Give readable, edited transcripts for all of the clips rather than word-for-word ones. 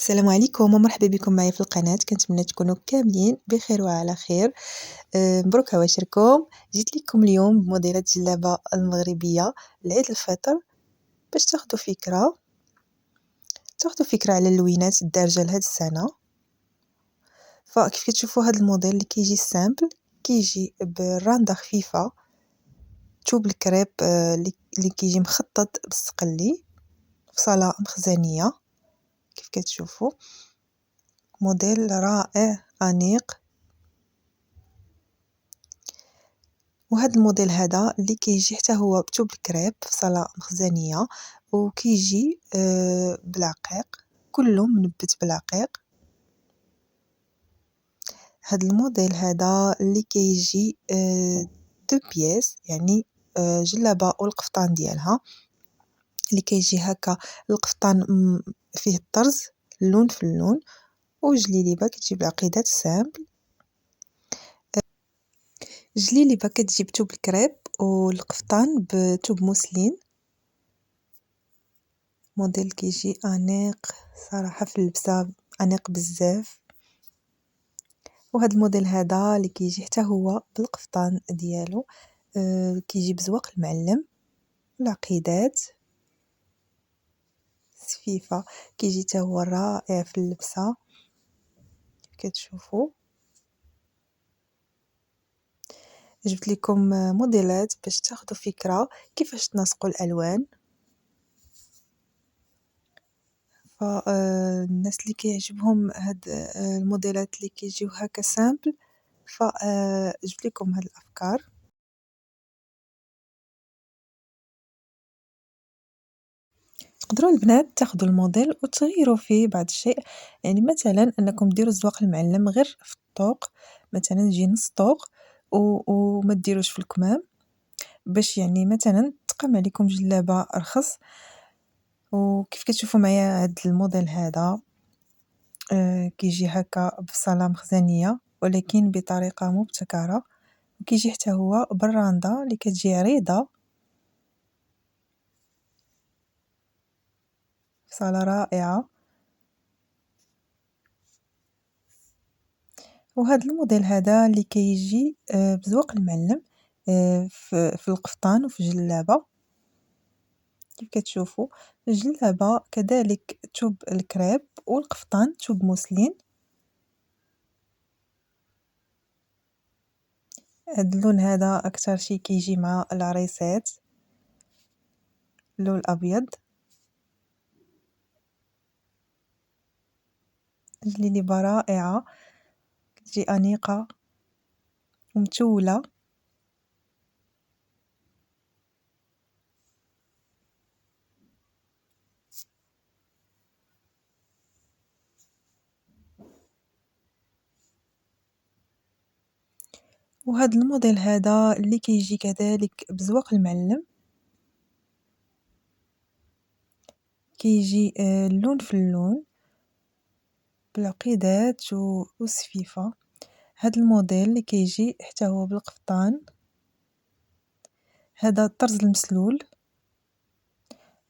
السلام عليكم ومرحبا بكم معايا في القناة، كنتمنى تكونوا كاملين بخير وعلى خير. مبروك عواشركم. جيت لكم اليوم بموديلات جلابة المغربية لعيد الفطر باش تاخدوا فكرة على اللوينات الدارجة لهاد السنة. فكيف كتشوفوا هاد الموديل اللي كيجي سامبل، كيجي بالراندا خفيفة، تشوب الكريب اللي كيجي مخطط بالسقلي في صالة مخزنية. كيف كتشوفوا موديل رائع أنيق. وهذا الموديل هذا اللي كيجي حتى هو بتوب الكريب في صالة مخزنية، وكيجي بالعقيق، كله منبت بالعقيق. هذا الموديل هذا اللي كيجي دو بياس، يعني جلابة والقفطان ديالها، اللي كيجي هكا القفطان فيه الطرز اللون في اللون، وجليليبة كتجي بالعقيدات سامبل. جليليبة كتجي بتوب الكريب والقفطان بتوب موسلين. موديل كيجي انيق صراحة في اللبسة، انيق بزاف. وهذا الموديل هذا اللي كيجي حتى هو بالقفطان ديالو، كيجي بزواق المعلم والعقيدات سفيفة، كيجي حتى هو رائع في اللبسة. كتشوفوا جبت لكم موديلات باش تاخذوا فكرة كيفاش تنسقوا الالوان. فالناس اللي كيعجبهم هاد الموديلات اللي كيجيو هكا سامبل، جبت لكم هاد الافكار. تقدروا البنات تاخذوا الموديل وتغيروا فيه بعض الشيء، يعني مثلا انكم ديروا الزواق المعلم غير في الطوق، مثلا يجي نص طوق وما ديروش في الكمام، باش يعني مثلا تقام عليكم جلابه ارخص. وكيف كتشوفوا معايا هاد الموديل هذا كيجي هكا بصالة مخزنية ولكن بطريقة مبتكرة، وكيجي حتى هو بالراندا اللي كتجي عريضة، صالة رائعة. وهذا الموديل هذا اللي كيجي بزواق المعلم في القفطان وفي جلابة. كيف كتشوفوا الجلابة كذلك توب الكريب والقفطان توب موسلين. هذا اللون هذا اكثر شيء كيجي مع العريسات، اللون الابيض. جليبة رائعة تجي انيقة ومتولة. وهذا الموديل هذا اللي كيجي كذلك بزواق المعلم، كيجي اللون في اللون بالعقيدات والسفيفة. هذا الموديل اللي كيجي حتى هو بالقفطان، هذا الطرز المسلول،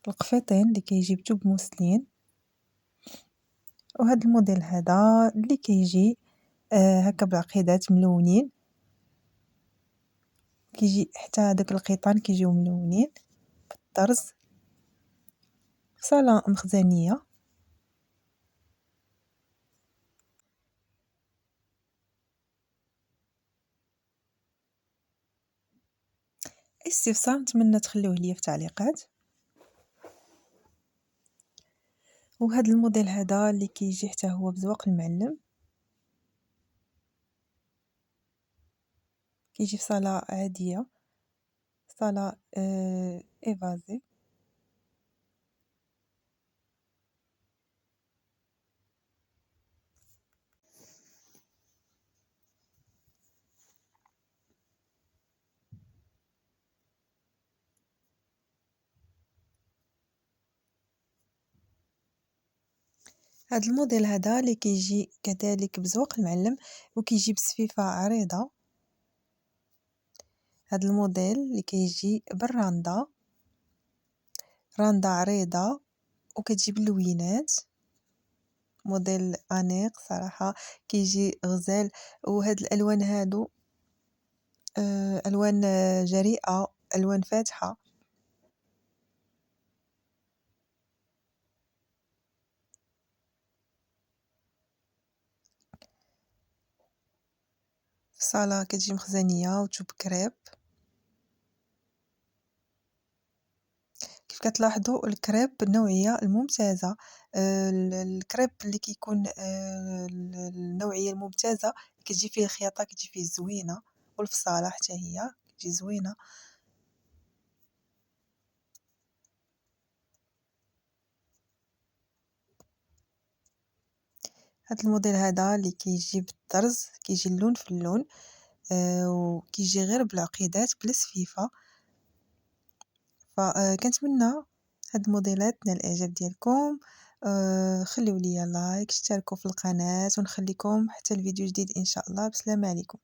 القفيطين اللي كيجي بتوب موسلين. وهذا الموديل هذا اللي كيجي هكا بالعقيدات ملونين، كيجي حتى هذاك القيطان كيجيو ملونين بالطرز، صالة مخزنية. استفسار نتمنى تخلوه لي في التعليقات. وهذا الموديل هذا اللي كيجي حتى هو بزواق المعلم، كيجي في صالة عادية، صالة ايفازي. هذا الموديل هذا اللي كيجي كذلك بزواق المعلم وكيجي بسفيفة عريضة. هذا الموديل اللي كيجي بالراندا، راندا عريضة وكتجيب اللوينات. موديل أنيق صراحة، كيجي غزال، وهاد الألوان هادو ألوان جريئة، ألوان فاتحة. في الصالة كتجي مخزنية وتشوب كريب. كيف كتلاحظوا الكريب النوعية الممتازة، الكريب اللي كيكون النوعية الممتازة كتجي فيه الخياطة كتجي فيه زوينة، والفصالة حتى هي كتجي زوينة. هاد الموديل هذا اللي كيجي بالطرز، كيجي اللون في اللون، وكيجي غير بالعقيدات بلا سفيفة. كنتمنى هاد الموديلات تنال الإعجاب ديالكم. خليو ليا لايك، اشتركوا في القناة، ونخليكم حتى الفيديو جديد إن شاء الله. بسلامة عليكم.